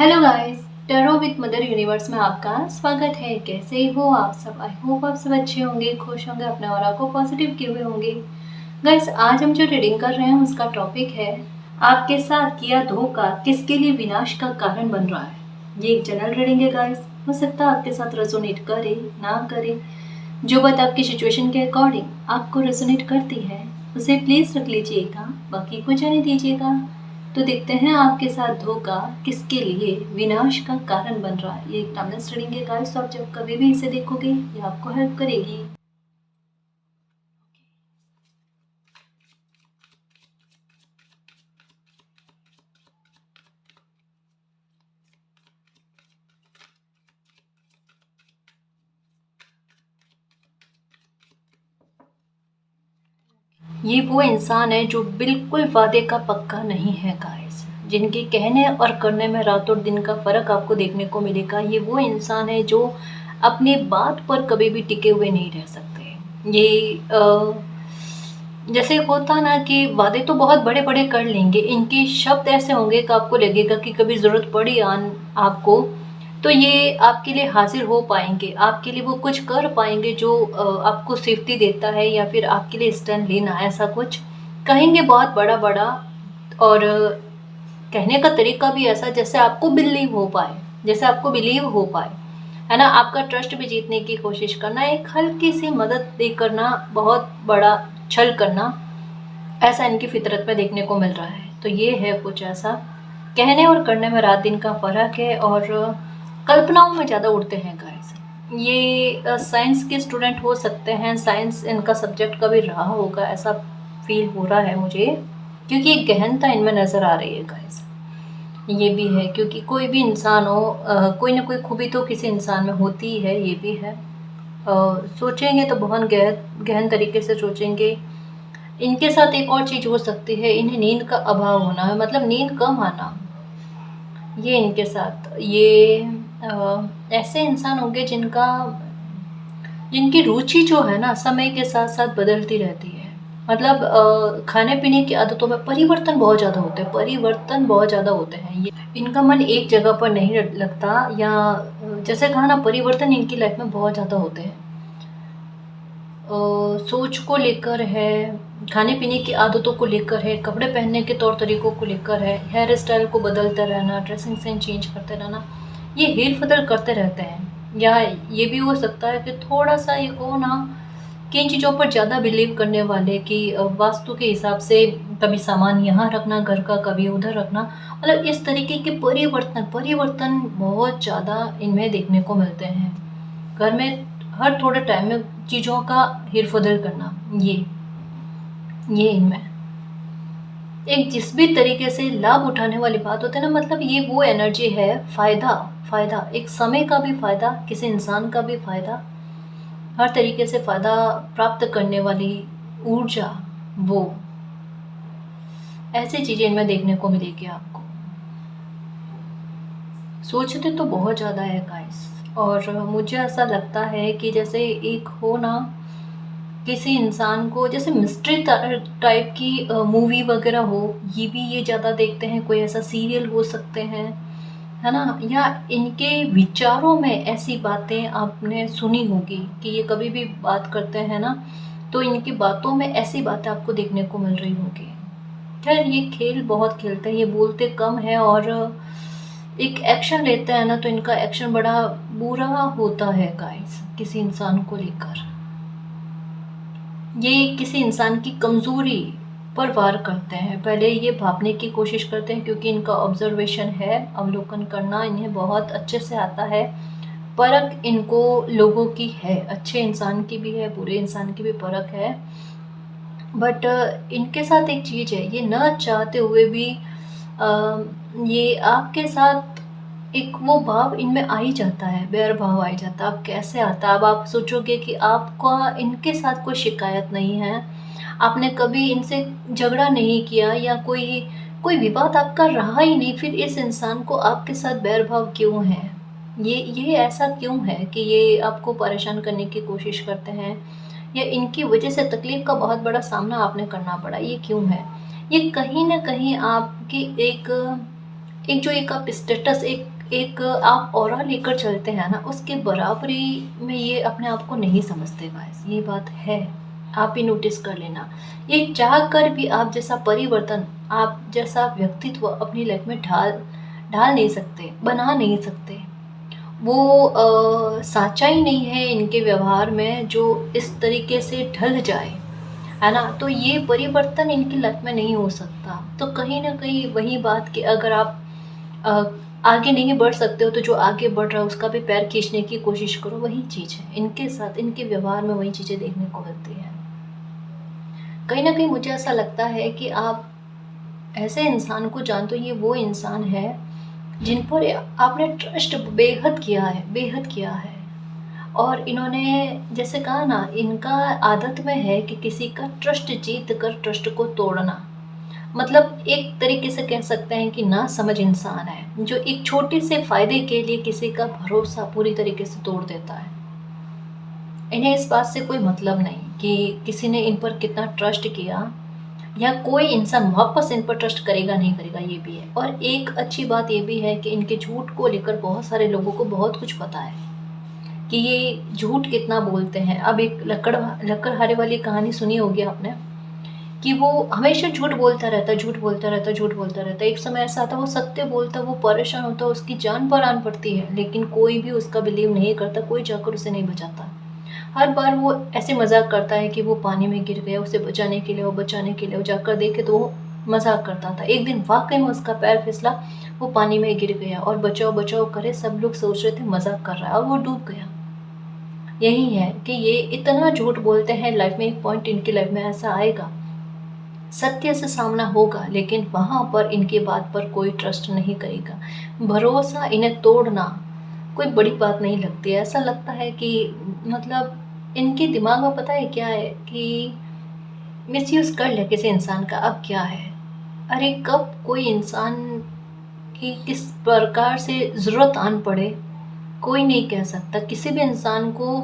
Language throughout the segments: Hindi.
Hello guys, tarot with mother universe में आपका स्वागत है। कैसे हो आप सब? आई होप आप सब अच्छे होंगे, खुश होंगे, अपने ऑरा को पॉजिटिव किए हुए होंगे। गाइस, आज हम जो रीडिंग कर रहे हैं उसका टॉपिक है आपके साथ किया धोखा किसके लिए विनाश का कारण बन रहा है। ये एक जनरल रीडिंग है गाइस, हो सकता है आपके साथ रेजोनेट करे ना करे। जो बात आपकी सिचुएशन के अकॉर्डिंग आपको रेजोनेट करती है उसे प्लीज रख लीजिएगा, बाकी को जाने दीजिएगा। तो देखते हैं आपके साथ धोखा किसके लिए विनाश का कारण बन रहा है। ये एक टाइमलेस रीडिंग है गाइस, तो आप जब कभी भी इसे देखोगे ये आपको हेल्प करेगी। ये वो इंसान है जो बिल्कुल वादे का पक्का नहीं है गाइस, जिनके कहने और करने में रात और दिन का फर्क आपको देखने को मिलेगा। ये वो इंसान है जो अपनी बात पर कभी भी टिके हुए नहीं रह सकते। ये जैसे होता ना कि वादे तो बहुत बड़े बड़े कर लेंगे, इनके शब्द ऐसे होंगे कि आपको लगेगा कि कभी ज़रूरत पड़ी आपको तो ये आपके लिए हाजिर हो पाएंगे, आपके लिए वो कुछ कर पाएंगे जो आपको सेफ्टी देता है या फिर आपके लिए स्टैंड लेना, ऐसा कुछ कहेंगे बहुत बड़ा बड़ा। और कहने का तरीका भी ऐसा जैसे आपको बिलीव हो पाए, जैसे आपको बिलीव हो पाए, है ना। आपका ट्रस्ट भी जीतने की कोशिश करना, एक हल्की सी मदद दे करना, बहुत बड़ा छल करना, ऐसा इनकी फितरत में देखने को मिल रहा है। तो ये है कुछ ऐसा, कहने और करने में रात दिन का फर्क है और कल्पनाओं में ज़्यादा उड़ते हैं गाइस। ये साइंस के स्टूडेंट हो सकते हैं, साइंस इनका सब्जेक्ट कभी रहा होगा ऐसा फील हो रहा है मुझे, क्योंकि एक गहनता इनमें नज़र आ रही है गाइस। ये भी है क्योंकि कोई भी इंसान हो, कोई ना कोई खूबी तो किसी इंसान में होती ही है, ये भी है। सोचेंगे तो बहुत गहन गहन तरीके से सोचेंगे। इनके साथ एक और चीज़ हो सकती है, इन्हें नींद का अभाव होना है, मतलब नींद कम आना। ये इनके साथ ये ऐसे इंसान होंगे जिनकी रुचि जो है ना समय के साथ साथ बदलती रहती है। मतलब खाने पीने की आदतों में परिवर्तन बहुत ज़्यादा होते हैं, परिवर्तन बहुत ज़्यादा होते हैं। ये इनका मन एक जगह पर नहीं लगता, या जैसे कहा ना, परिवर्तन इनकी लाइफ में बहुत ज़्यादा होते हैं। सोच को लेकर है, खाने पीने की आदतों को लेकर है, कपड़े पहनने के तौर तरीकों को लेकर है, हेयर स्टाइल को बदलते रहना, ड्रेसिंग सेंस चेंज करते रहना, ये हेर फदल करते रहते हैं। या ये भी हो सकता है कि थोड़ा सा ये हो ना कि इन चीज़ों पर ज़्यादा बिलीव करने वाले कि वास्तु के हिसाब से कभी सामान यहाँ रखना घर का, कभी उधर रखना, मतलब इस तरीके के परिवर्तन परिवर्तन बहुत ज़्यादा इनमें देखने को मिलते हैं। घर में हर थोड़े टाइम में चीज़ों का हेर-बदल करना, ये इनमें एक जिस भी तरीके से लाभ उठाने वाली बात होती है ना, मतलब ये वो एनर्जी है, फ़ायदा फ़ायदा, एक समय का भी फ़ायदा, किसी इंसान का भी फ़ायदा, हर तरीके से फ़ायदा प्राप्त करने वाली ऊर्जा, वो ऐसी चीज़ें इनमें देखने को मिलेगी आपको। सोचते तो बहुत ज़्यादा है गाइस, और मुझे ऐसा लगता है कि जैसे एक हो ना, किसी इंसान को जैसे मिस्ट्री टाइप की मूवी वगैरह हो, ये भी ये ज़्यादा देखते हैं, कोई ऐसा सीरियल हो सकते हैं, है ना। या इनके विचारों में ऐसी बातें आपने सुनी होगी कि ये कभी भी बात करते हैं ना, तो इनकी बातों में ऐसी बातें आपको देखने को मिल रही होगी। खैर, ये खेल बहुत खेलते हैं, ये बोलते कम है और एक एक्शन लेते हैं ना, तो इनका एक्शन बड़ा बुरा होता है गाइस, किसी इंसान को लेकर। ये किसी इंसान की कमज़ोरी पर वार करते हैं, पहले ये भापने की कोशिश करते हैं, क्योंकि इनका ऑब्जर्वेशन है, अवलोकन करना इन्हें बहुत अच्छे से आता है। परख इनको लोगों की है, अच्छे इंसान की भी है, बुरे इंसान की भी परख है। बट इनके साथ एक चीज़ है, ये न चाहते हुए भी ये आपके साथ एक वो भाव इनमें आ ही जाता है, बैर भाव आ ही जाता है। अब कैसे आता है? अब आप सोचोगे कि आपका इनके साथ कोई शिकायत नहीं है, आपने कभी इनसे झगड़ा नहीं किया या कोई कोई विवाद आपका रहा ही नहीं, फिर इस इंसान को आपके साथ बैर भाव क्यों है? ये ऐसा क्यों है कि ये आपको परेशान करने की कोशिश करते हैं, या इनकी वजह से तकलीफ़ का बहुत बड़ा सामना आपने करना पड़ा, ये क्यों है? ये कहीं न कहीं आपकी एक जो एक आप स्टेटस, एक एक आप ऑरा लेकर चलते हैं ना, उसके बराबरी में ये अपने आप को नहीं समझते गाइस, ये बात है। आप ही नोटिस कर लेना, ये चाह कर भी आप जैसा परिवर्तन, आप जैसा व्यक्तित्व अपनी लाइफ में ढाल ढाल नहीं सकते, बना नहीं सकते। वो सच्चाई नहीं है इनके व्यवहार में जो इस तरीके से ढल जाए, है ना। तो ये परिवर्तन इनकी लाइफ में नहीं हो सकता। तो कहीं ना कहीं वही बात कि अगर आप अ, आगे नहीं बढ़ सकते हो तो जो आगे बढ़ रहा है उसका भी पैर खींचने की कोशिश करो। वही चीज़ है इनके साथ, इनके व्यवहार में वही चीज़ें देखने को मिलती हैं। कहीं ना कहीं मुझे ऐसा लगता है कि आप ऐसे इंसान को जानते हो, ये वो इंसान है जिन पर आपने ट्रस्ट बेहद किया है, बेहद किया है। और इन्होंने जैसे कहा ना, इनका आदत में है कि किसी का ट्रस्ट जीत कर ट्रस्ट को तोड़ना। मतलब एक तरीके से कह सकते हैं कि ना समझ इंसान है जो एक छोटे से फायदे के लिए किसी का भरोसा पूरी तरीके से तोड़ देता है। इन्हें इस बात से कोई मतलब नहीं कि किसी ने इन पर कितना ट्रस्ट किया, या कोई इंसान वापस इन पर ट्रस्ट करेगा नहीं करेगा, ये भी है। और एक अच्छी बात ये भी है कि इनके झूठ को लेकर बहुत सारे लोगों को बहुत कुछ पता है कि ये झूठ कितना बोलते हैं। अब एक लकड़हारे वाली कहानी सुनी होगी आपने, कि वो हमेशा झूठ बोलता रहता, झूठ बोलता रहता, झूठ बोलता रहता। एक समय ऐसा आता वो सत्य बोलता, वो परेशान होता, उसकी जान पर आन पड़ती है, लेकिन कोई भी उसका बिलीव नहीं करता, कोई जाकर उसे नहीं बचाता। हर बार वो ऐसे मजाक करता है कि वो पानी में गिर गया, उसे बचाने के लिए, वो बचाने के लिए, वो जाकर देखे तो वो मजाक करता था। एक दिन वाकई में उसका पैर फिसला, वो पानी में गिर गया और बचाओ बचाओ करे, सब लोग सोच रहे थे मजाक कर रहा है, और वो डूब गया। यही है कि ये इतना झूठ बोलते हैं। लाइफ में एक पॉइंट इनकी लाइफ में ऐसा आएगा, सत्य से सामना होगा, लेकिन वहां पर इनकी बात पर कोई ट्रस्ट नहीं करेगा। भरोसा इन्हें तोड़ना कोई बड़ी बात नहीं लगती है। ऐसा लगता है कि मतलब इनके दिमाग में पता है क्या है कि मिसयूज कर ले किसी इंसान का, अब क्या है। अरे कब कोई इंसान की किस प्रकार से जरूरत आन पड़े, कोई नहीं कह सकता। किसी भी इंसान को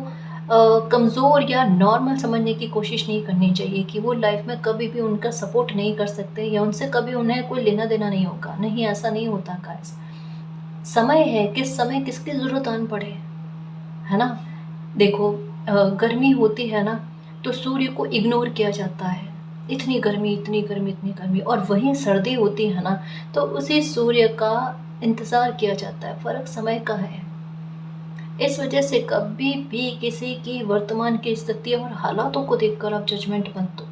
कमज़ोर या नॉर्मल समझने की कोशिश नहीं करनी चाहिए कि वो लाइफ में कभी भी उनका सपोर्ट नहीं कर सकते, या उनसे कभी उन्हें कोई लेना देना नहीं होगा। नहीं, ऐसा नहीं होता गाइस। समय है, किस समय किसकी ज़रूरत आन पड़े, है ना। देखो गर्मी होती है ना, तो सूर्य को इग्नोर किया जाता है, इतनी गर्मी, इतनी गर्मी, इतनी गर्मी। और वहीं सर्दी होती है ना, तो उसी सूर्य का इंतज़ार किया जाता है। फ़र्क समय का है। इस वजह से कभी भी किसी की वर्तमान की स्थिति और हालातों को देखकर आप जजमेंट मत दो।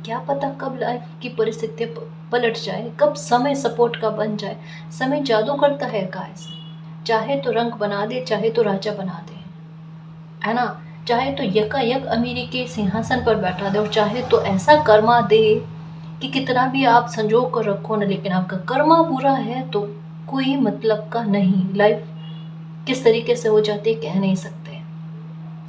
क्या पता कब लाइफ की परिस्थितियाँ पलट जाए, कब समय सपोर्ट का बन जाए। समय जादू करता है गाइस, चाहे तो रंग बना दे, चाहे तो राजा बना दे, है ना। चाहे तो यकायक अमीरी के सिंहासन पर बैठा दे, और चाहे तो ऐसा कर्मा दे कि कितना भी आप संजो कर रखो ना, लेकिन आपका कर्मा बुरा है तो कोई मतलब का नहीं। लाइफ किस तरीके से हो जाती है कह नहीं सकते।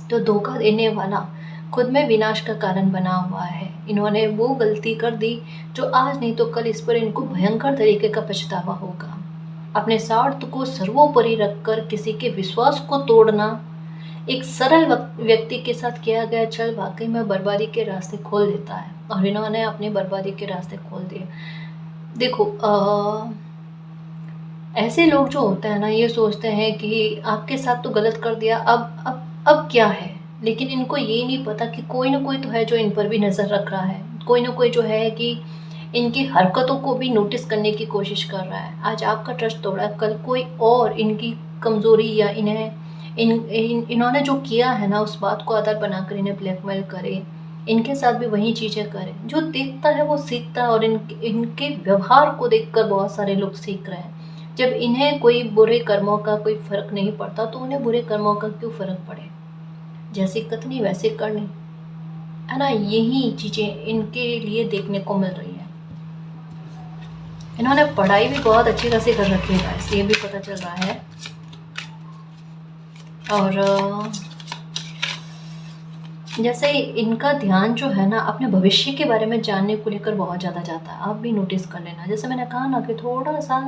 तो धोखा देने वाला खुद में विनाश का कारण बना हुआ है। इन्होंने वो गलती कर दी जो आज नहीं तो कल इस पर इनको भयंकर तरीके का पछतावा होगा। अपने स्वार्थ को सर्वोपरि रखकर किसी के विश्वास को तोड़ना एक सरल व्यक्ति के साथ किया गया छल वाकई में बर्बादी के रास्ते खोल देता है, और इन्होंने अपनी बर्बादी के रास्ते खोल दिए। देखो ऐसे लोग जो होते हैं ना, ये सोचते हैं कि आपके साथ तो गलत कर दिया, अब क्या है। लेकिन इनको ये नहीं पता कि कोई ना कोई तो है जो इन पर भी नज़र रख रहा है, कोई ना कोई जो है कि इनकी हरकतों को भी नोटिस करने की कोशिश कर रहा है। आज आपका ट्रस्ट तोड़ा, कल कोई और इनकी कमज़ोरी या इन्होंने जो किया है ना, उस बात को आधार बनाकर इन्हें ब्लैकमेल करे। इनके साथ भी वही चीज़ें करें। जो देखता है वो सीखता है, और इनके व्यवहार को देखकर बहुत सारे लोग सीख रहे हैं। जब इन्हें कोई बुरे कर्मों का कोई फर्क नहीं पड़ता, तो उन्हें बुरे कर्मों का क्यों फर्क पड़े। जैसी कथनी वैसे करनी, है ना। यही चीजें इनके लिए देखने को मिल रही है। इन्होंने पढ़ाई भी बहुत अच्छी खासी कर रखी है गाइस, ये भी पता चल रहा है। और जैसे इनका ध्यान जो है ना, अपने भविष्य के बारे में जानने को लेकर बहुत ज़्यादा जाता है। आप भी नोटिस कर लेना। जैसे मैंने कहा ना कि थोड़ा सा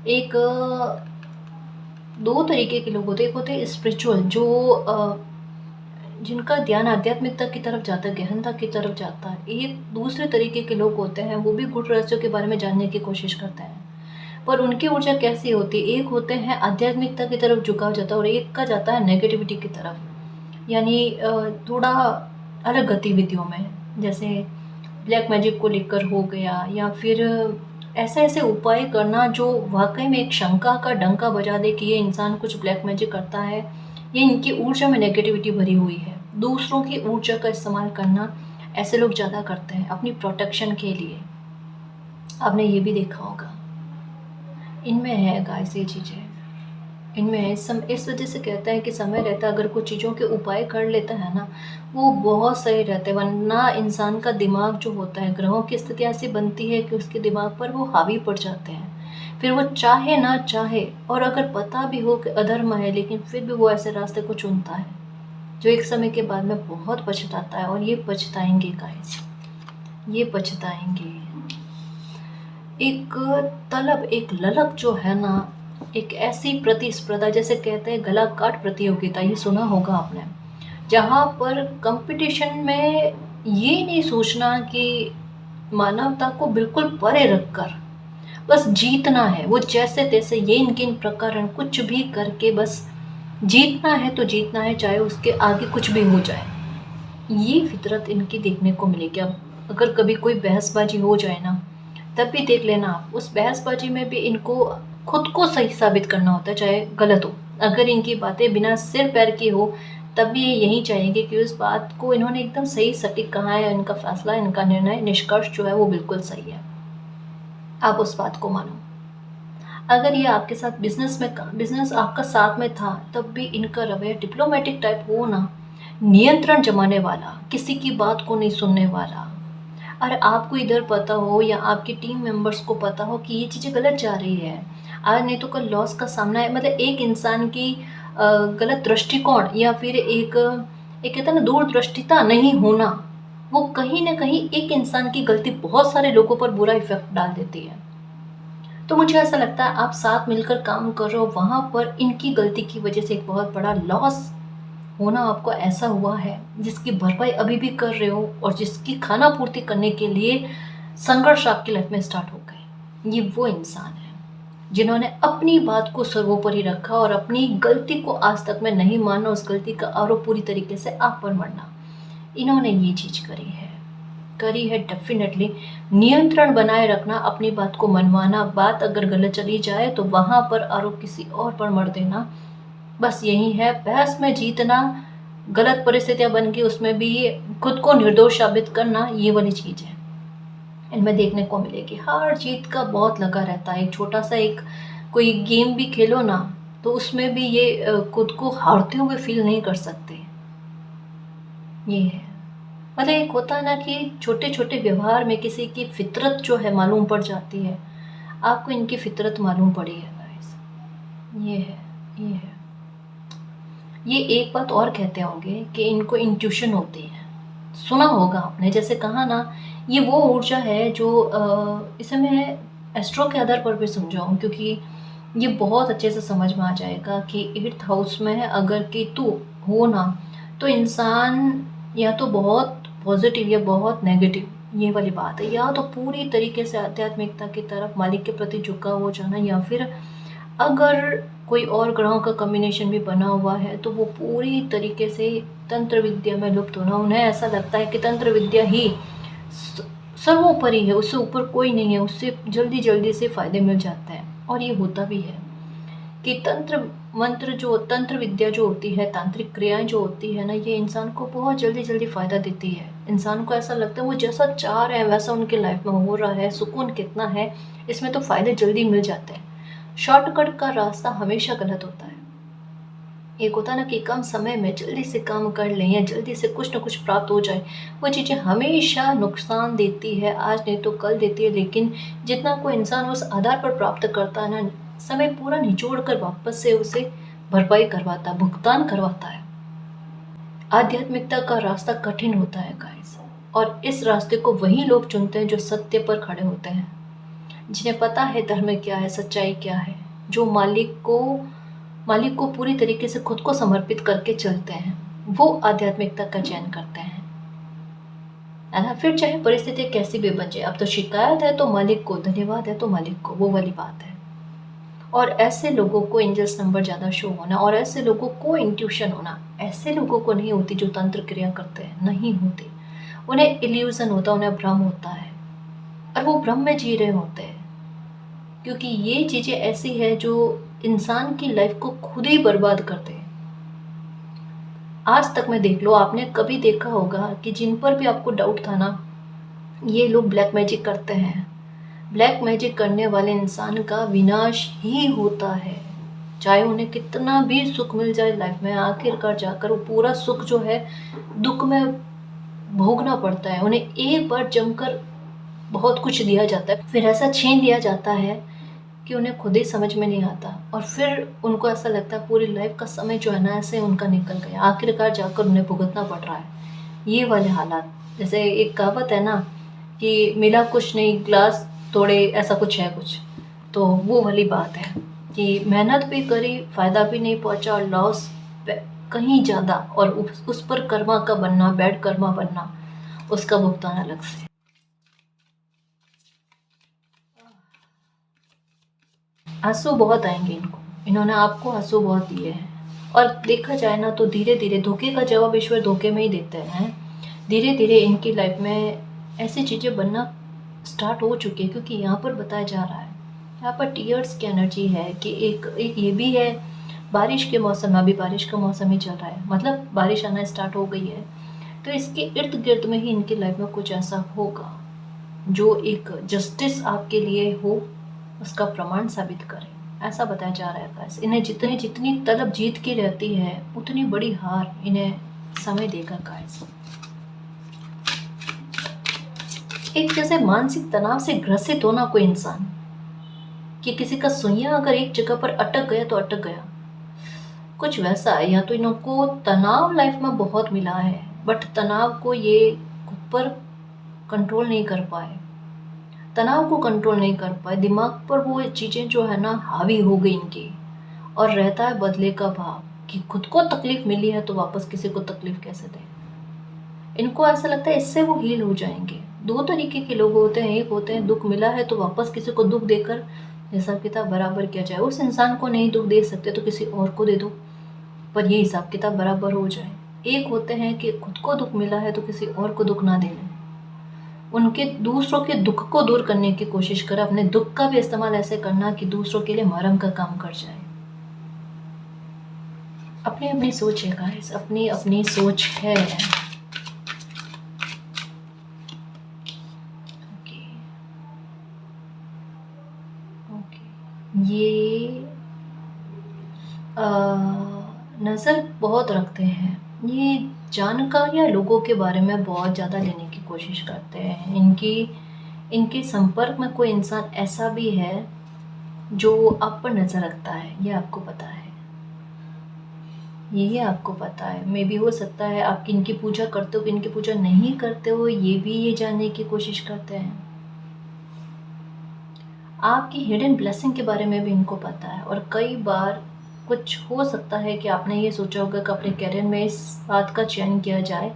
एक दो तरीके के लोग होते हैं। एक होते हैं स्पिरिचुअल, जो जिनका ध्यान आध्यात्मिकता की तरफ जाता है, गहनता की तरफ जाता है। एक दूसरे तरीके के लोग होते हैं, वो भी गुण रहस्यों के बारे में जानने की कोशिश करते हैं। पर उनकी ऊर्जा कैसी होती है, एक होते हैं आध्यात्मिकता की तरफ झुकाव जाता है और एक का जाता है नेगेटिविटी की तरफ, यानी थोड़ा अलग गतिविधियों में, जैसे ब्लैक मैजिक को लेकर हो गया, या फिर ऐसे ऐसे उपाय करना जो वाकई में एक शंका का डंका बजा दे कि ये इंसान कुछ ब्लैक मैजिक करता है, ये इनकी ऊर्जा में नेगेटिविटी भरी हुई है। दूसरों की ऊर्जा का इस्तेमाल करना ऐसे लोग ज़्यादा करते हैं अपनी प्रोटेक्शन के लिए। आपने ये भी देखा होगा, इनमें है गाइस ये चीज़ें, इनमें है। इस वजह से कहते हैं कि समय रहता अगर कुछ चीज़ों के उपाय कर लेता है ना, वो बहुत सही रहते हैं। वरना इंसान का दिमाग जो होता है, ग्रहों की स्थिति ऐसी बनती है कि उसके दिमाग पर वो हावी पड़ जाते हैं, फिर वो चाहे ना चाहे, और अगर पता भी हो कि अधर्म है, लेकिन फिर भी वो ऐसे रास्ते को चुनता है जो एक समय के बाद में बहुत पछताता है। और ये पछताएंगे गाइस, ये पछताएंगे। एक तलब, एक ललक जो है ना, एक ऐसी प्रतिस्पर्धा, जैसे कहते हैं गला काट प्रतियोगिता, ये सुना होगा आपने, जहाँ पर कंपटीशन में ये नहीं सोचना कि मानवता को बिल्कुल परे रखकर बस जीतना है, वो जैसे तैसे ये इनके प्रकरण कुछ भी करके बस जीतना है तो जीतना है, चाहे उसके आगे कुछ भी हो जाए। ये फितरत इनकी देखने को मिलेगी। अब अगर कभी कोई बहसबाजी हो जाए ना, तब भी देख लेना आप, उस बहसबाजी में भी इनको खुद को सही साबित करना होता है, चाहे गलत हो। अगर इनकी बातें बिना सिर पैर की हो, तब भी ये यही चाहेंगे कि उस बात को इन्होंने एकदम सही सटीक कहा है, इनका फैसला, इनका निर्णय, निष्कर्ष जो है वो बिल्कुल सही है, आप उस बात को मानो। अगर ये आपके साथ बिजनेस आपका साथ में था, तब भी इनका रवैया डिप्लोमेटिक टाइप हो ना, नियंत्रण जमाने वाला, किसी की बात को नहीं सुनने वाला। अरे आपको इधर पता हो या आपकी टीम मेंबर्स को पता हो कि ये चीज़ें गलत जा रही है, आज नहीं तो कल लॉस का सामना है, मतलब एक इंसान की गलत दृष्टिकोण या फिर एक एक कहते हैं ना दूरदृष्टिता नहीं होना, वो कहीं ना कहीं एक इंसान की गलती बहुत सारे लोगों पर बुरा इफेक्ट डाल देती है। तो मुझे ऐसा लगता है आप साथ मिलकर काम कर रहे हो, वहाँ पर इनकी गलती की वजह से एक बहुत बड़ा लॉस होना आपको ऐसा हुआ है, जिसकी भरपाई अभी भी कर रहे हो और जिसकी खाना पूर्ति करने के लिए संघर्ष आपकी लाइफ में स्टार्ट हो गए। ये वो इंसान है जिन्होंने अपनी बात को सर्वोपरि रखा और अपनी गलती को आज तक में नहीं माना, उस गलती का आरोप पूरी तरीके से आप पर मढ़ना। इन्होंने ये चीज करी है डेफिनेटली। नियंत्रण बनाए रखना, अपनी बात को मनवाना, बात अगर गलत चली जाए तो वहां पर आरोप किसी और पर मढ़ देना, बस यही है। बहस में जीतना, गलत परिस्थितियां बन गई उसमें भी खुद को निर्दोष साबित करना, ये वाली चीज है इनमें देखने को मिलेगी। हार जीत का बहुत लगा रहता है। एक छोटा सा एक कोई गेम भी खेलो ना, तो उसमें भी ये खुद को हारते हुए फील नहीं कर सकते। ये है, मतलब एक होता है ना कि छोटे छोटे व्यवहार में किसी की फितरत जो है मालूम पड़ जाती है। आपको इनकी फितरत मालूम पड़ी है गाइस, ये है, ये है। ये एक बात और कहते होंगे कि इनको इंट्यूशन होती है, सुना होगा आपने, जैसे कहा ना, ये वो ऊर्जा है जो इसे मैं एस्ट्रो के आधार पर भी समझाऊँ, क्योंकि ये बहुत अच्छे से समझ में आ जाएगा कि 8th हाउस में अगर केतु हो ना, तो इंसान या तो बहुत पॉजिटिव या बहुत नेगेटिव, ये वाली बात है। या तो पूरी तरीके से आध्यात्मिकता की तरफ, मालिक के प्रति झुका हो जाना, या फिर अगर कोई और ग्रहों का कॉम्बिनेशन भी बना हुआ है तो वो पूरी तरीके से तंत्र विद्या में लुप्त होना। उन्हें ऐसा लगता है कि तंत्र विद्या ही सर्वोपरि है, उससे ऊपर कोई नहीं है, उससे जल्दी जल्दी से फायदे मिल जाते हैं। और ये होता भी है कि तंत्र विद्या जो होती है, तांत्रिक क्रियाएं जो होती है ना, ये इंसान को बहुत जल्दी जल्दी फायदा देती है। इंसान को ऐसा लगता है वो जैसा चाह रहे हैं वैसा उनके लाइफ में हो रहा है, सुकून कितना है इसमें, तो फायदे जल्दी मिल जाते हैं। शॉर्टकट का रास्ता हमेशा गलत होता है। एक होता है ना कि कम समय में जल्दी से काम कर लें या जल्दी से कुछ ना कुछ प्राप्त हो जाए, वो चीज़ें हमेशा नुकसान देती है, आज नहीं तो कल देती है। लेकिन जितना कोई इंसान उस आधार पर प्राप्त करता है ना, समय पूरा निचोड़ कर वापस से उसे भरपाई करवाता है, भुगतान करवाता है। आध्यात्मिकता का रास्ता कठिन होता है गाइस, और इस रास्ते को वही लोग चुनते हैं जो सत्य पर खड़े होते हैं, जिन्हें पता है धर्म क्या है, सच्चाई क्या है, जो मालिक को पूरी तरीके से खुद को समर्पित करके चलते हैं, वो आध्यात्मिकता का चयन करते हैं, है ना। फिर चाहे परिस्थिति कैसी भी बन जाए, अब तो शिकायत है तो मालिक को, धन्यवाद है तो मालिक को, वो वाली बात है। और ऐसे लोगों को एंजल्स नंबर ज़्यादा शो होना और ऐसे लोगों को इंट्यूशन होना, ऐसे लोगों को नहीं होती जो तंत्र क्रिया करते हैं, नहीं होती। उन्हें इल्यूज़न होता है, उन्हें भ्रम होता है और वो भ्रम में जी रहे होते हैं, क्योंकि ये चीज़ें ऐसी है जो इंसान की लाइफ को खुद ही बर्बाद करते हैं। आज तक में देख लो, आपने कभी देखा होगा कि जिन पर भी आपको डाउट था ना, ये लोग ब्लैक मैजिक करते हैं, ब्लैक मैजिक करने वाले इंसान का विनाश ही होता है। चाहे उन्हें कितना भी सुख मिल जाए लाइफ में, आखिरकार जाकर वो पूरा सुख जो है दुख में भोगना पड़ता है। उन्हें एक बार जमकर बहुत कुछ दिया जाता है, फिर ऐसा छीन लिया जाता है कि उन्हें खुद ही समझ में नहीं आता और फिर उनको ऐसा लगता है पूरी लाइफ का समय जो है ना ऐसे उनका निकल गया, आखिरकार जाकर उन्हें भुगतना पड़ रहा है ये वाले हालात। जैसे एक कहावत है ना कि मिला कुछ नहीं ग्लास तोड़े, ऐसा कुछ है कुछ, तो वो वाली बात है कि मेहनत भी करी, फ़ायदा भी नहीं पहुंचा और लॉस कहीं ज़्यादा, और उस पर कर्मा का बनना, बैड कर्मा बनना, उसका भुगतान अलग से। आंसू बहुत आएंगे इनको, इन्होंने आपको आंसू बहुत दिए हैं। और देखा जाए ना तो धीरे धीरे धोखे का जवाब ईश्वर धोखे में ही देते हैं। धीरे धीरे इनकी लाइफ में ऐसी चीज़ें बनना स्टार्ट हो चुकी है, क्योंकि यहाँ पर बताया जा रहा है, यहाँ पर टीयर्स की एनर्जी है कि एक ये भी है। बारिश के मौसम में, अभी बारिश का मौसम ही चल रहा है, मतलब बारिश आना स्टार्ट हो गई है, तो इसके इर्द गिर्द में ही इनकी लाइफ में कुछ ऐसा होगा जो एक जस्टिस आपके लिए हो, उसका प्रमाण साबित करे, ऐसा बताया जा रहा है गाइस। इन्हें जितनी जितनी तलब जीत की रहती है उतनी बड़ी हार इन्हें समय देगा गाइस। एक जैसे मानसिक तनाव से ग्रसित होना कोई इंसान, कि किसी का सुइया अगर एक जगह पर अटक गया तो अटक गया, कुछ वैसा है। या तो इनको तनाव लाइफ में बहुत मिला है, बट तनाव को ये खुद पर कंट्रोल नहीं कर पाए, तनाव को कंट्रोल नहीं कर पाए, दिमाग पर वो चीज़ें जो है ना हावी हो गई इनकी, और रहता है बदले का भाव कि खुद को तकलीफ मिली है तो वापस किसी को तकलीफ कैसे दें। इनको ऐसा लगता है इससे वो हील हो जाएंगे। दो तरीके के लोग होते हैं, एक होते हैं दुख मिला है तो वापस किसी को दुख देकर हिसाब किताब बराबर किया जाए, उस इंसान को नहीं दुख दे सकते तो किसी और को दे दो पर ये हिसाब किताब बराबर हो जाए। एक होते हैं कि खुद को दुख मिला है तो किसी और को दुख ना देना, उनके दूसरों के दुख को दूर करने की कोशिश कर, अपने दुख का भी इस्तेमाल ऐसे करना कि दूसरों के लिए मरहम का काम कर जाए। अपनी अपनी सोच है गाइस, अपनी अपनी सोच है। ओके ओके, ये नज़र बहुत रखते हैं, ये जानकारियाँ लोगों के बारे में बहुत ज़्यादा लेने की कोशिश करते हैं। इनके संपर्क में कोई इंसान ऐसा भी है जो आप पर नज़र रखता है, ये आपको पता है, ये आपको पता है। मे बी हो सकता है आप किनकी पूजा करते हो, किनकी पूजा नहीं करते हो, ये भी ये जानने की कोशिश करते हैं। आपकी हिडन ब्लेसिंग के बारे में भी इनको पता है, और कई बार कुछ हो सकता है कि आपने ये सोचा होगा कि अपने करियर में इस बात का चयन किया जाए,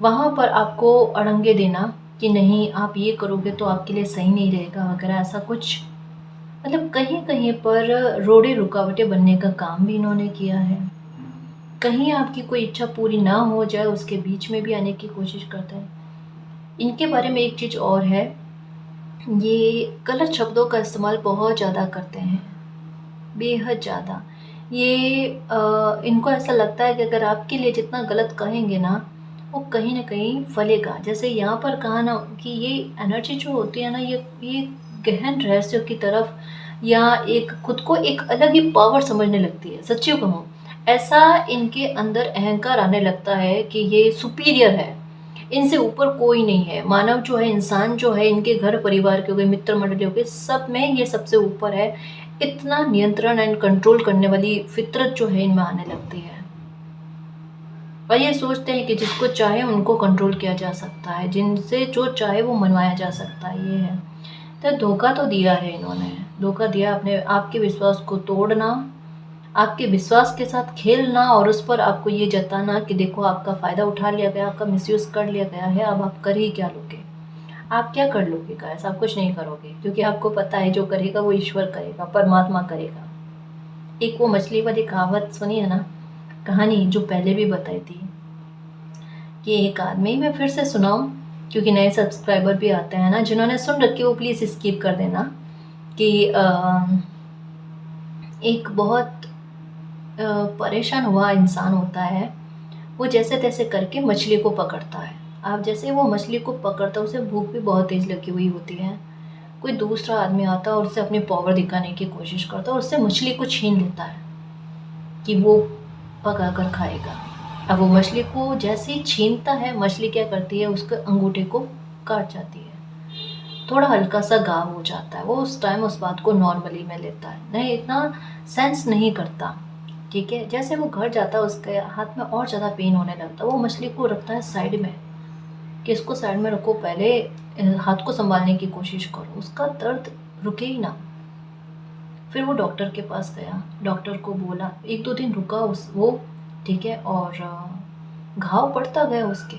वहाँ पर आपको अड़ंगे देना कि नहीं आप ये करोगे तो आपके लिए सही नहीं रहेगा वगैरह, ऐसा कुछ, मतलब कहीं कहीं पर रोड़े रुकावटें बनने का काम भी इन्होंने किया है। कहीं आपकी कोई इच्छा पूरी ना हो जाए उसके बीच में भी आने की कोशिश करता है। इनके बारे में एक चीज़ और है, ये गलत शब्दों का इस्तेमाल बहुत ज़्यादा करते हैं, बेहद ज़्यादा। ये इनको ऐसा लगता है कि अगर आपके लिए जितना गलत कहेंगे ना वो कहीं ना कहीं फलेगा। जैसे यहाँ पर कहा ना कि ये एनर्जी जो होती है ना, ये गहन रहस्यों की तरफ, या एक खुद को एक अलग ही पावर समझने लगती है। सच्ची कहूँ, ऐसा इनके अंदर अहंकार आने लगता है कि ये सुपीरियर है, इनसे ऊपर कोई नहीं है। मानव जो है, इंसान जो है, इनके घर परिवार के हो गए, मित्र मंडली हो गए, सब में ये सबसे ऊपर है। इतना नियंत्रण एंड कंट्रोल करने वाली फितरत जो है इनमें आने लगती है, और ये सोचते हैं कि जिसको चाहे उनको कंट्रोल किया जा सकता है, जिनसे जो चाहे वो मनवाया जा सकता है। ये है तो धोखा तो दिया है इन्होंने, धोखा दिया अपने आपके विश्वास को तोड़ना, आपके विश्वास के साथ खेलना, और उस पर आपको ये जताना कि देखो आपका फ़ायदा उठा लिया गया, आपका मिसयूज़ कर लिया गया है, अब आप कर ही क्या लोगे। आप क्या कर लोगे गाइस? आप कुछ नहीं करोगे, क्योंकि आपको पता है जो करेगा वो ईश्वर करेगा, परमात्मा करेगा। एक वो मछली वाली कहावत सुनी है ना, कहानी जो पहले भी बताई थी कि एक आदमी, मैं फिर से सुनाऊं क्योंकि नए सब्सक्राइबर भी आते हैं ना, जिन्होंने सुन रखी वो प्लीज़ स्किप कर देना। कि एक बहुत परेशान हुआ इंसान होता है, वो जैसे तैसे करके मछली को पकड़ता है। आप जैसे वो मछली को पकड़ता है, उसे भूख भी बहुत तेज़ लगी हुई होती है। कोई दूसरा आदमी आता है और उससे अपनी पावर दिखाने की कोशिश करता है और उससे मछली को छीन लेता है कि वो पका कर खाएगा। अब वो मछली को जैसे ही छीनता है, मछली क्या करती है, उसके अंगूठे को काट जाती है। थोड़ा हल्का सा घाव हो जाता है। वो उस टाइम उस बात को नॉर्मली में लेता है, नहीं इतना सेंस नहीं करता। ठीक है, जैसे वो घर जाता है उसके हाथ में और ज़्यादा पेन होने लगता है। वो मछली को रखता है साइड में कि इसको साइड में रखो, पहले हाथ को संभालने की कोशिश करो, उसका दर्द रुके ही ना। फिर वो डॉक्टर के पास गया, डॉक्टर को बोला, 1-2 दिन रुका उस वो, ठीक है, और घाव बढ़ता गया उसके।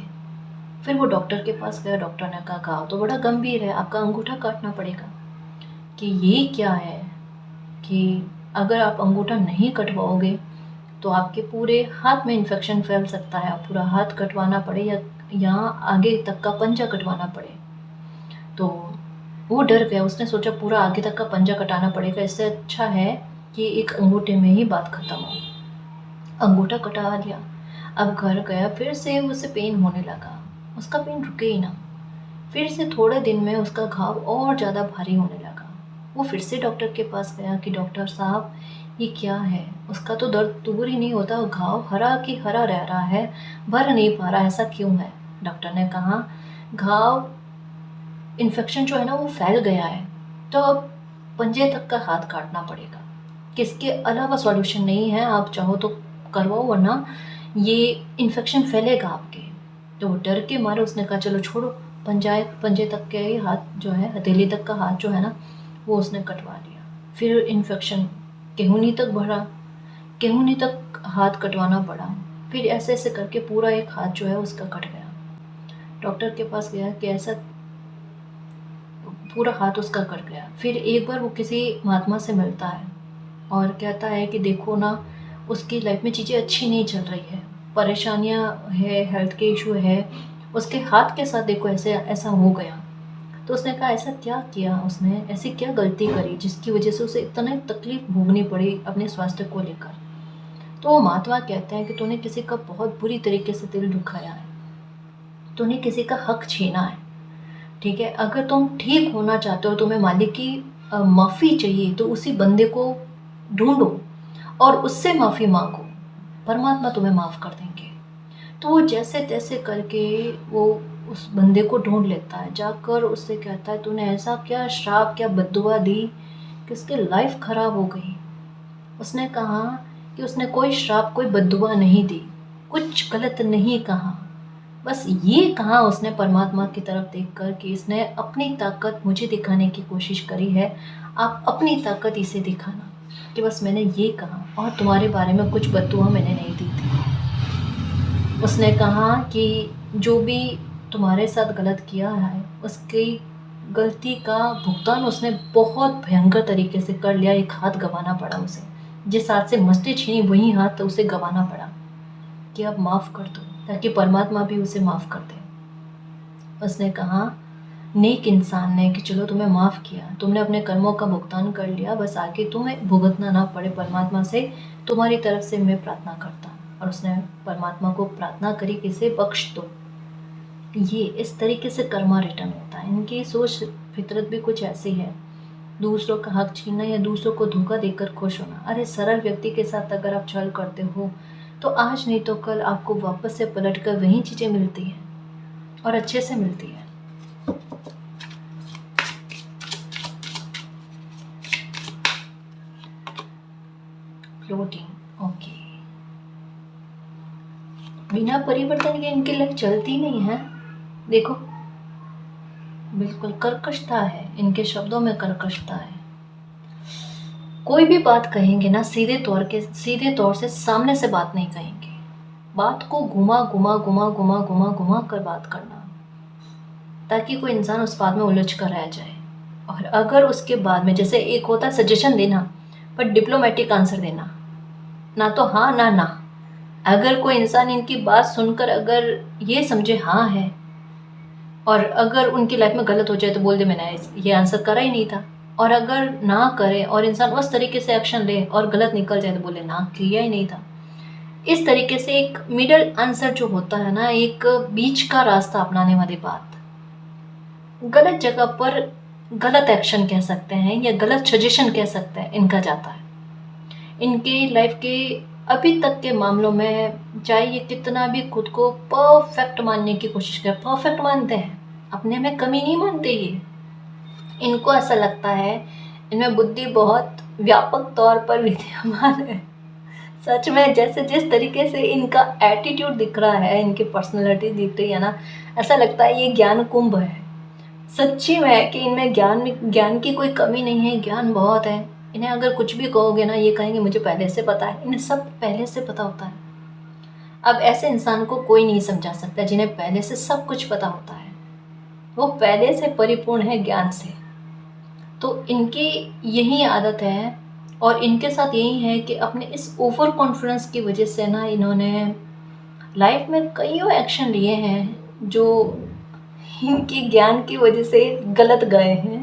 फिर वो डॉक्टर के पास गया, डॉक्टर ने कहा घाव तो बड़ा गंभीर है, आपका अंगूठा काटना पड़ेगा। कि ये क्या है कि अगर आप अंगूठा नहीं कटवाओगे तो आपके पूरे हाथ में इन्फेक्शन फैल सकता है, पूरा हाथ कटवाना पड़े या यहाँ आगे तक का पंजा कटवाना पड़े। तो वो डर गया, उसने सोचा पूरा आगे तक का पंजा कटाना पड़ेगा, इससे अच्छा है कि एक अंगूठे में ही बात खत्म हो। अंगूठा कटा लिया। अब घर गया, फिर से उसे पेन होने लगा, उसका पेन रुके ही ना। फिर से थोड़े दिन में उसका घाव और ज़्यादा भारी होने लगा। वो फिर से डॉक्टर के पास गया कि डॉक्टर साहब ये क्या है, उसका तो दर्द दूर ही नहीं होता, घाव हरा की हरा रह रहा है, भर नहीं पा रहा, ऐसा क्यों है? डॉक्टर ने कहा घाव इन्फेक्शन जो है ना वो फैल गया है, तो अब पंजे तक का हाथ काटना पड़ेगा, किसके अलावा सॉल्यूशन नहीं है, आप चाहो तो करवाओ वरना ये इन्फेक्शन फैलेगा आपके। तो वो डर के मारे उसने कहा चलो छोड़ो, पंजे तक के हाथ जो है, हथेली तक का हाथ जो है ना वो उसने कटवा लिया। फिर इन्फेक्शन केहूनी तक बढ़ा, केहूनी तक हाथ कटवाना पड़ा। फिर ऐसे ऐसे करके पूरा एक हाथ जो है उसका कट गया। डॉक्टर के पास गया कि ऐसा पूरा हाथ उसका कट गया। फिर एक बार वो किसी महात्मा से मिलता है और कहता है कि देखो ना, उसकी लाइफ में चीज़ें अच्छी नहीं चल रही है, परेशानियां है, हेल्थ के इशू है, उसके हाथ के साथ देखो ऐसे ऐसा हो गया। तो उसने कहा ऐसा क्या किया उसने, ऐसी क्या गलती करी जिसकी वजह से उसे इतना तकलीफ भोगनी पड़ी अपने स्वास्थ्य को लेकर। तो वो महात्मा कहते हैं कि तूने किसी का बहुत बुरी तरीके से दिल दुखाया है, तूने किसी का हक छीना है। ठीक है, अगर तुम ठीक होना चाहते हो, तुम्हें मालिक की माफ़ी चाहिए, तो उसी बंदे को ढूंढो और उससे माफ़ी मांगो, परमात्मा तुम्हें माफ़ कर देंगे। तो वो जैसे तैसे करके वो उस बंदे को ढूंढ लेता है, जाकर उससे कहता है तूने ऐसा क्या श्राप, क्या बद्दुआ दी कि उसकी लाइफ खराब हो गई। उसने कहा कि उसने कोई श्राप, कोई बद्दुआ नहीं दी, कुछ गलत नहीं कहा, बस ये कहा उसने परमात्मा की तरफ देखकर कि इसने अपनी ताकत मुझे दिखाने की कोशिश करी है, आप अपनी ताकत इसे दिखाना, कि बस मैंने ये कहा और तुम्हारे बारे में कुछ बद्दुआ मैंने नहीं दी थी। उसने कहा कि जो भी तुम्हारे साथ गलत किया है उसकी गलती का भुगतान उसने बहुत भयंकर तरीके से कर लिया। एक हाथ गंवाना पड़ा उसे, जिस हाथ से मछली छीनी वही हाथ उसे गंवाना पड़ा कि अब माफ़ कर दो, ताकि परमात्मा भी उसे माफ़ कर दे। उसने कहा नेक इंसान ने कि चलो तुम्हें माफ़ किया, तुमने अपने कर्मों का भुगतान कर लिया, बस आगे तुम्हें भुगतना ना पड़े, परमात्मा से तुम्हारी तरफ से मैं प्रार्थना करता। और उसने परमात्मा को प्रार्थना करी कि इसे बख्श दो। ये इस तरीके से कर्मा रिटर्न होता है। इनकी सोच फितरत भी कुछ ऐसी है, दूसरों का हक छीनना या दूसरों को धोखा देकर खुश होना। अरे सरल व्यक्ति के साथ अगर आप छल करते हो तो आज नहीं तो कल आपको वापस से पलट कर वही चीज़ें मिलती हैं और अच्छे से मिलती है। Floating, okay. बिना परिवर्तन के इनकी लाइफ चलती नहीं है। देखो बिल्कुल कर्कशता है, इनके शब्दों में कर्कशता है। कोई भी बात कहेंगे ना सीधे तौर से सामने से बात नहीं कहेंगे, बात को घुमा घुमा घुमा घुमा घुमा घुमा कर बात करना। ताकि कोई इंसान उस बात में उलझ कर रह जाए। और अगर उसके बाद में, जैसे एक होता है सजेशन देना, पर डिप्लोमेटिक आंसर देना, ना तो हाँ ना ना। अगर कोई इंसान इनकी बात सुनकर अगर ये समझे हाँ है, और अगर उनकी लाइफ में गलत हो जाए तो बोल दे मैंने ये आंसर करा ही नहीं था। और अगर ना करे और इंसान उस तरीके से एक्शन ले और गलत निकल जाए तो बोले ना, किया ही नहीं था। इस तरीके से एक मिडल आंसर जो होता है ना, एक बीच का रास्ता अपनाने वाली बात, गलत जगह पर गलत एक्शन कह सकते हैं या गलत सजेशन कह सकते हैं, इनका जाता है। इनके लाइफ के अभी तक के मामलों में, चाहे ये कितना भी खुद को परफेक्ट मानने की कोशिश करें, परफेक्ट मानते हैं, अपने में कमी नहीं मानते ये। इनको ऐसा लगता है इनमें बुद्धि बहुत व्यापक तौर पर विद्यमान है। सच में जैसे जिस तरीके से इनका एटीट्यूड दिख रहा है, इनकी पर्सनैलिटी दिख रही है ना, ऐसा लगता है ये ज्ञान कुंभ है। सच्ची में कि इनमें ज्ञान की कोई कमी नहीं है, ज्ञान बहुत है। इन्हें अगर कुछ भी कहोगे ना, ये कहेंगे मुझे पहले से पता है। इन्हें सब पहले से पता होता है। अब ऐसे इंसान को कोई नहीं समझा सकता जिन्हें पहले से सब कुछ पता होता है। वो पहले से परिपूर्ण है ज्ञान से। तो इनकी यही आदत है, और इनके साथ यही है कि अपने इस ओवर कॉन्फिडेंस की वजह से ना, इन्होंने लाइफ में कईयों एक्शन लिए हैं जो इनके ज्ञान की वजह से गलत गए हैं।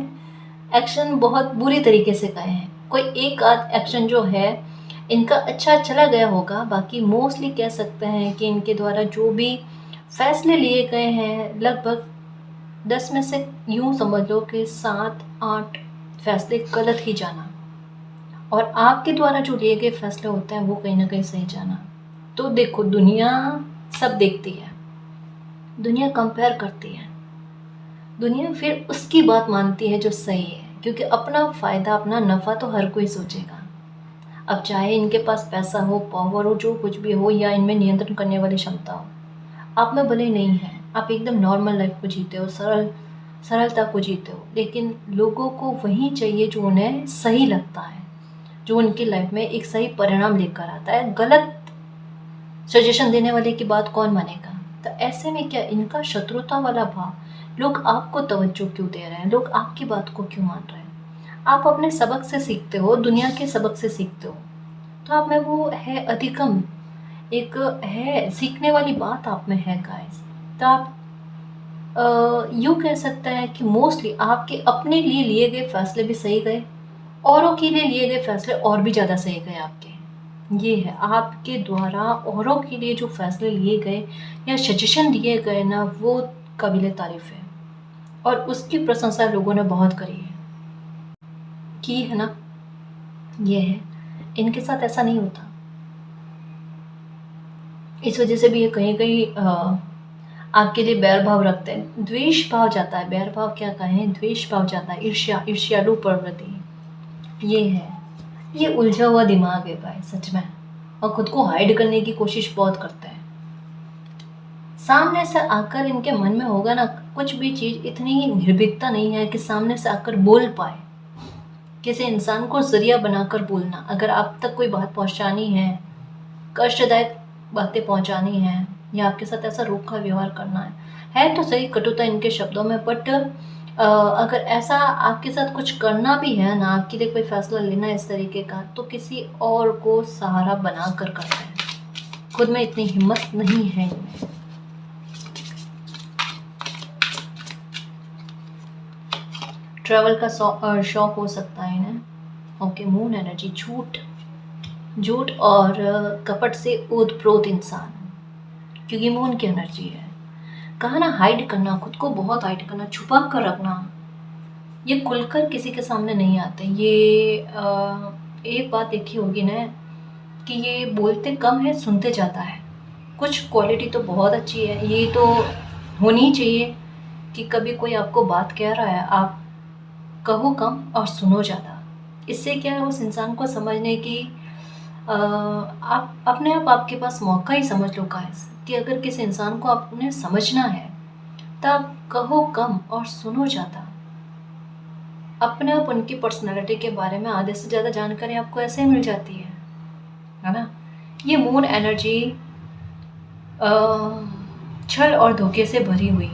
एक्शन बहुत बुरी तरीके से गए हैं। कोई एक आध एक्शन जो है इनका अच्छा चला गया होगा, बाकी मोस्टली कह सकते हैं कि इनके द्वारा जो भी फैसले लिए गए हैं, लगभग 10 में से यूँ समझ लो कि 7-8 फैसले गलत ही जाना, और आपके द्वारा जो लिए गए फैसले होते हैं वो कहीं ना कहीं सही जाना। तो देखो, दुनिया सब देखती है, दुनिया कंपेयर करती है, दुनिया फिर उसकी बात मानती है जो सही है, क्योंकि अपना फ़ायदा, अपना नफ़ा तो हर कोई सोचेगा। अब चाहे इनके पास पैसा हो, पावर हो, जो कुछ भी हो, या इनमें नियंत्रण करने वाली क्षमता हो, आप में भले नहीं है, आप एकदम नॉर्मल लाइफ को जीते हो, सरलता को जीते हो, लेकिन लोगों को वही चाहिए जो उन्हें सही लगता है, जो उनकी लाइफ में एक सही परिणाम लेकर आता है। गलत सजेशन देने वाले की बात कौन मानेगा? तो ऐसे में क्या इनका शत्रुता वाला भाव, लोग आपको तवज्जो क्यों दे रहे हैं, लोग आपकी बात को क्यों मान रहे हैं? आप अपने सबक से सीखते हो, दुनिया के सबक से सीखते हो, तो आप में वो है अधिगम, एक है सीखने वाली बात आप में है गाइस। तो आप यूँ कह सकते हैं कि मोस्टली आपके अपने लिए लिए गए फैसले भी सही गए, औरों के लिए लिए गए फैसले और भी ज़्यादा सही गए आपके। ये है, आपके द्वारा औरों के लिए जो फैसले लिए गए या सजेशन दिए गए ना, वो काबिले तारीफ़ है, और उसकी प्रशंसा लोगों ने बहुत करी है, की है ना। ये है, इनके साथ ऐसा नहीं होता। इस वजह से भी ये कहीं कहीं आपके लिए बैर भाव रखते हैं, द्वेष भाव जाता है, बैर भाव क्या कहें, द्वेष भाव जाता है, ईर्ष्यालु प्रवृत्ति। ये है, ये उलझा हुआ दिमाग है भाई सच में, और खुद को हाइड करने की कोशिश बहुत करते हैं। सामने से आकर इनके मन में होगा ना, कुछ भी चीज़ इतनी निर्भीकता नहीं है कि सामने से आकर बोल पाए, किसी इंसान को जरिया बनाकर बोलना। अगर आप तक कोई बात पहुंचानी है, कष्टदायक बातें पहुंचानी है, या आपके साथ ऐसा रूखा व्यवहार करना है तो सही, कटुता इनके शब्दों में, बट अगर ऐसा आपके साथ कुछ करना भी है ना, आपके लिए कोई फैसला लेना है इस तरीके का, तो किसी और को सहारा बना कर करते हैं। खुद में इतनी हिम्मत नहीं है इनमें। ट्रैवल का शौक हो सकता है इन्हें। ओके, मून एनर्जी, झूठ और कपट से ओतप्रोत इंसान, क्योंकि मून की एनर्जी है। कहा ना, हाइड करना, खुद को बहुत हाइड करना, छुपा कर रखना, ये खुलकर किसी के सामने नहीं आते। ये एक बात देखी होगी ना कि ये बोलते कम है, सुनते ज़्यादा है। कुछ क्वालिटी तो बहुत अच्छी है, ये तो होनी चाहिए कि कभी कोई आपको बात कह रहा है, आप कहो कम और सुनो ज़्यादा। इससे क्या है, उस इंसान को समझने की आप अपने आपके पास मौका ही समझ लो गाइस, कि अगर किसी इंसान को आपने समझना है तो आप कहो कम और सुनो ज़्यादा। अपने आप उनकी पर्सनालिटी के बारे में आधे से ज़्यादा जानकारी आपको ऐसे ही मिल जाती है ना। ये मून एनर्जी छल और धोखे से भरी हुई,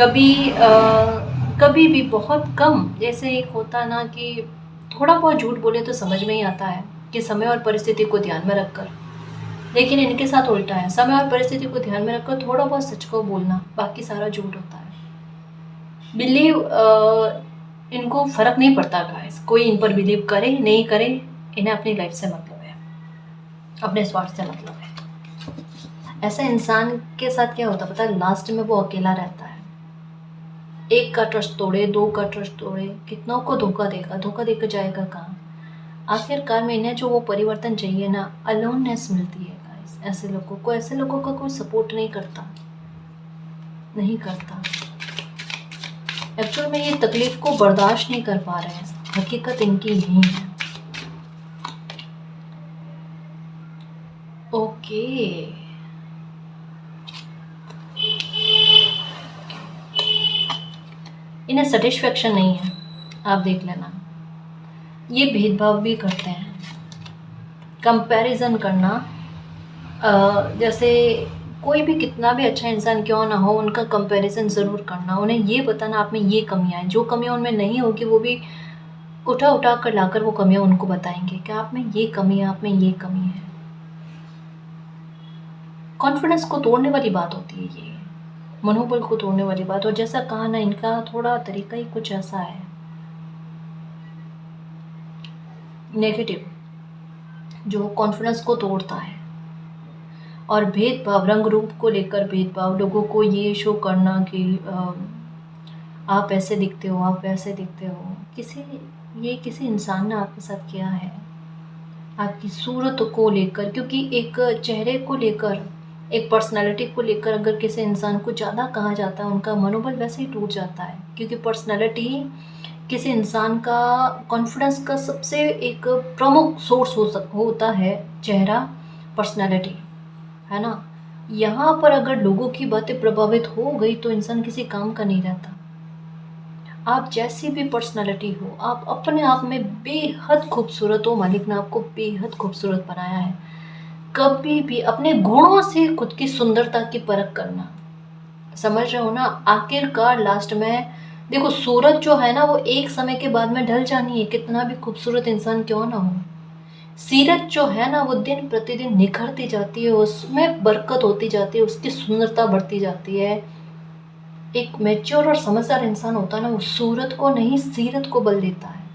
कभी भी बहुत कम, जैसे एक होता है ना कि थोड़ा बहुत झूठ बोले तो समझ में ही आता है कि समय और परिस्थिति को ध्यान में रखकर। लेकिन इनके साथ उल्टा है, समय और परिस्थिति को ध्यान में रखकर थोड़ा बहुत सच को बोलना, बाकी सारा झूठ होता है। बिलीव इनको फ़र्क नहीं पड़ता गाइस, कोई इन पर बिलीव करे नहीं करे, इन्हें अपनी लाइफ से मतलब है, अपने स्वार्थ से मतलब है। ऐसा इंसान के साथ क्या होता है पता है, लास्ट में वो अकेला रहता है। एक का ट्रस्ट तोड़े, दो का ट्रस्ट तोड़े, कितनों को धोखा देगा, धोखा देकर जाएगा कहाँ। आखिरकार में इन्हें जो वो परिवर्तन चाहिए ना, अलोननेस मिलती है गाइस। ऐसे लोगों का कोई सपोर्ट नहीं करता, नहीं करता। एक्चुअल में ये तकलीफ को बर्दाश्त नहीं कर पा रहे हैं, हकीकत इनकी यही है। ओके, इन्हें सेटिस्फेक्शन नहीं है, आप देख लेना। ये भेदभाव भी करते हैं, कंपैरिजन करना। जैसे कोई भी कितना भी अच्छा इंसान क्यों ना हो, उनका कंपैरिजन ज़रूर करना। उन्हें ये बताना आप में ये कमियां हैं, जो कमियां उनमें नहीं होगी वो भी उठा उठा कर लाकर वो कमियां उनको बताएंगे कि आप में ये कमी है, आप में ये कमी है। कॉन्फिडेंस को तोड़ने वाली बात होती है ये, मनोबल को तोड़ने वाली बात। और जैसा कहा ना, इनका थोड़ा तरीका ही कुछ ऐसा है, नेगेटिव, जो कॉन्फिडेंस को तोड़ता है। और भेदभाव, रंग रूप को लेकर भेदभाव, लोगों को ये शो करना कि आप ऐसे दिखते हो, आप वैसे दिखते हो। किसी इंसान ने आपके साथ किया है, आपकी सूरत को लेकर। क्योंकि एक चेहरे को लेकर, एक पर्सनालिटी को लेकर अगर किसी इंसान को ज़्यादा कहा जाता है, उनका मनोबल वैसे ही टूट जाता है। क्योंकि पर्सनालिटी किसी इंसान का कॉन्फिडेंस का सबसे एक प्रमुख सोर्स होता है, चेहरा, पर्सनालिटी, है ना। यहाँ पर अगर लोगों की बातें प्रभावित हो गई तो इंसान किसी काम का नहीं रहता। आप जैसी भी पर्सनालिटी हो, आप अपने आप में बेहद खूबसूरत हो। मालिक ने आपको बेहद खूबसूरत बनाया है। कभी भी अपने गुणों से खुद की सुंदरता की परख करना, समझ रहे हो ना। आखिरकार लास्ट में देखो, सूरज जो है ना वो एक समय के बाद में ढल जानी है, कितना भी खूबसूरत इंसान क्यों ना हो। सीरत जो है ना वो दिन प्रतिदिन निखरती जाती है, उसमें बरकत होती जाती है, उसकी सुंदरता बढ़ती जाती है। एक मैच्योर और समझदार इंसान होता है ना, वो सूरत को नहीं सीरत को बल देता है।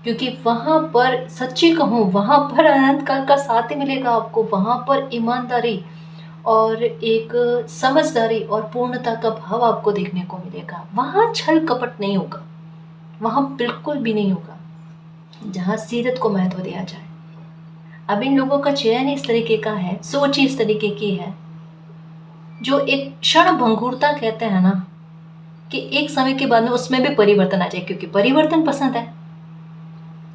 क्योंकि वहां पर सच्ची कहूँ, वहां पर अनंत काल का साथ ही मिलेगा आपको। वहां पर ईमानदारी और एक समझदारी और पूर्णता का भाव आपको देखने को मिलेगा। वहां छल कपट नहीं होगा, वहां बिल्कुल भी नहीं होगा, जहां सीरत को महत्व दिया जाए। अब इन लोगों का चयन इस तरीके का है, सोच इस तरीके की है, जो एक क्षण भंगुरता कहते हैं ना, कि एक समय के बाद में उसमें भी परिवर्तन आ जाए। क्योंकि परिवर्तन पसंद है,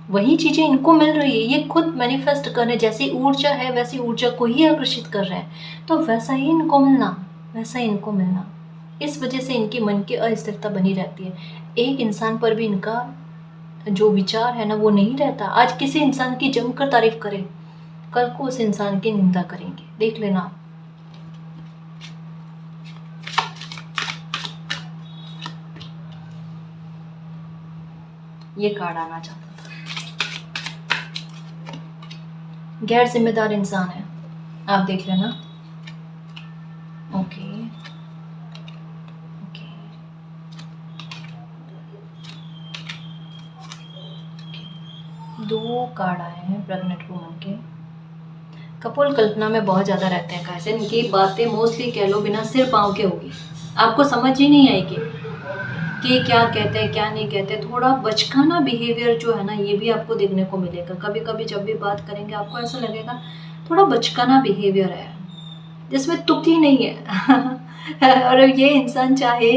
वही चीजें इनको मिल रही है, ये खुद मैनिफेस्ट कर रहे हैं। जैसी ऊर्जा है वैसी ऊर्जा को ही आकर्षित कर रहे हैं, तो वैसा ही इनको मिलना, वैसा ही इनको मिलना। इस वजह से इनकी मन की अस्थिरता बनी रहती है। एक इंसान पर भी इनका जो विचार है ना वो नहीं रहता। आज किसी इंसान की जमकर तारीफ करें, कल को उस इंसान की निंदा करेंगे, देख लेना आप। ये कार्ड आना चाहता था। गैर जिम्मेदार इंसान है, आप देख लेना। ओके ओके, दो कार्ड आए हैं प्रेग्नेंट वुमन के। कपोल कल्पना में बहुत ज़्यादा रहते हैं कैसे, इनकी बातें मोस्टली कह लो बिना सिर पाँव के होगी, आपको समझ ही नहीं आएगी कि क्या कहते हैं क्या नहीं कहते। थोड़ा बचकाना बिहेवियर जो है ना, ये भी आपको देखने को मिलेगा। कभी कभी जब भी बात करेंगे आपको ऐसा लगेगा थोड़ा बचकाना बिहेवियर है, जिसमें तुक ही नहीं है। और ये इंसान चाहे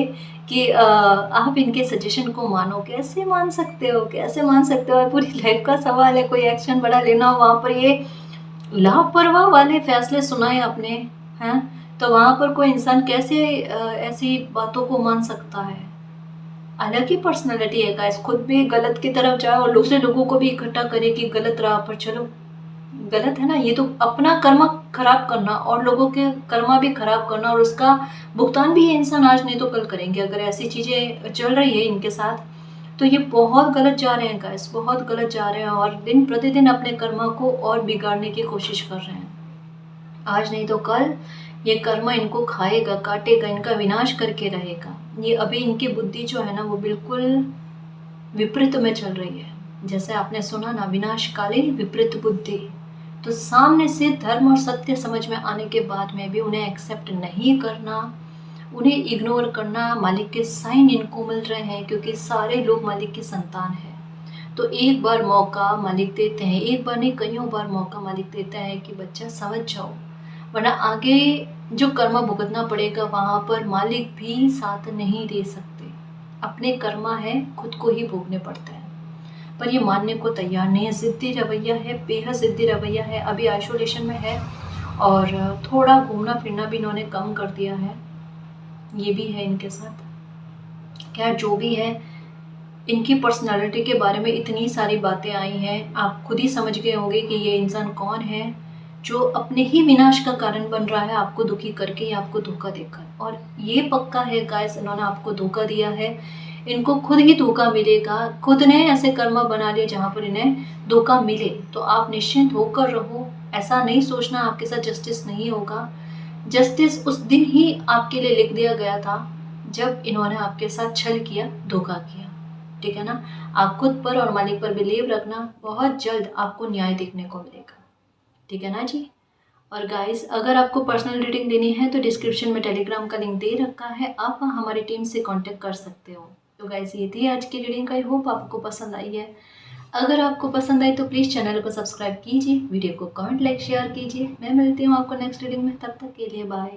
कि आप इनके सजेशन को मानो, कैसे मान सकते हो, कैसे मान सकते हो। पूरी लाइफ का सवाल है, कोई एक्शन बड़ा लेना हो, वहाँ पर ये लापरवाह वाले फैसले सुनाए आपने, हैं। तो वहाँ पर कोई इंसान कैसे ऐसी बातों को मान सकता है। अलग ही पर्सनालिटी है गाइस, खुद भी गलत की तरफ जाए और दूसरे लोगों को भी इकट्ठा करे कि गलत राह पर चलो। गलत है ना, ये तो अपना कर्म खराब करना और लोगों के कर्मा भी खराब करना, और उसका भुगतान भी ये इंसान आज नहीं तो कल करेंगे। अगर ऐसी चीज़ें चल रही है इनके साथ, तो ये बहुत गलत जा रहे हैं गाइस, बहुत गलत जा रहे हैं, और दिन प्रतिदिन अपने कर्मा को और बिगाड़ने की कोशिश कर रहे हैं। आज नहीं तो कल ये कर्मा इनको खाएगा, काटेगा, इनका विनाश करके रहेगा। ये अभी इनकी बुद्धि जो है ना, वो बिल्कुल विपरीत में चल रही है। जैसे आपने सुना ना, विनाश काले विपरीत बुद्धि। तो सामने से धर्म और सत्य समझ में आने के बाद में भी उन्हें एक्सेप्ट नहीं करना, उन्हें इग्नोर करना। मालिक के साइन इनको मिल रहे हैं, क्योंकि सारे लोग मालिक की संतान है। तो एक बार मौका मालिक देते हैं, एक बार नहीं कईयों बार मौका मालिक देता है कि बच्चा समझ जाओ, वरना आगे जो कर्मा भुगतना पड़ेगा वहाँ पर मालिक भी साथ नहीं दे सकते। अपने कर्मा है, खुद को ही भोगने पड़ते हैं। पर ये मानने को तैयार नहीं है, ज़िद्दी रवैया है, बेहद ज़िद्दी रवैया है। अभी आइसोलेशन में है, और थोड़ा घूमना फिरना भी इन्होंने कम कर दिया है, ये भी है इनके साथ। खैर जो भी है, इनकी पर्सनालिटी के बारे में इतनी सारी बातें आई हैं, आप खुद ही समझ गए होंगे कि ये इंसान कौन है, जो अपने ही विनाश का कारण बन रहा है, आपको दुखी करके या आपको धोखा देकर। और ये पक्का है गाइस, इन्होंने आपको धोखा दिया है, इनको खुद ही धोखा मिलेगा। खुद ने ऐसे कर्म बना लिए जहाँ पर इन्हें धोखा मिले। तो आप निश्चिंत होकर रहो, ऐसा नहीं सोचना आपके साथ जस्टिस नहीं होगा। जस्टिस उस दिन ही आपके लिए लिख दिया गया था जब इन्होंने आपके साथ छल किया, धोखा किया। ठीक है ना, आप खुद पर और मालिक पर बिलीव रखना, बहुत जल्द आपको न्याय देखने को मिलेगा। ठीक है ना जी। और गाइस, अगर आपको पर्सनल रीडिंग लेनी है तो डिस्क्रिप्शन में टेलीग्राम का लिंक दे रखा है, आप हमारी टीम से कांटेक्ट कर सकते हो। तो गाइस, ये थी आज की रीडिंग। आई होप आपको पसंद आई है। अगर आपको पसंद आई तो प्लीज़ चैनल को सब्सक्राइब कीजिए, वीडियो को कमेंट, लाइक, शेयर कीजिए। मैं मिलती हूँ आपको नेक्स्ट रीडिंग में, तब तक के लिए बाय।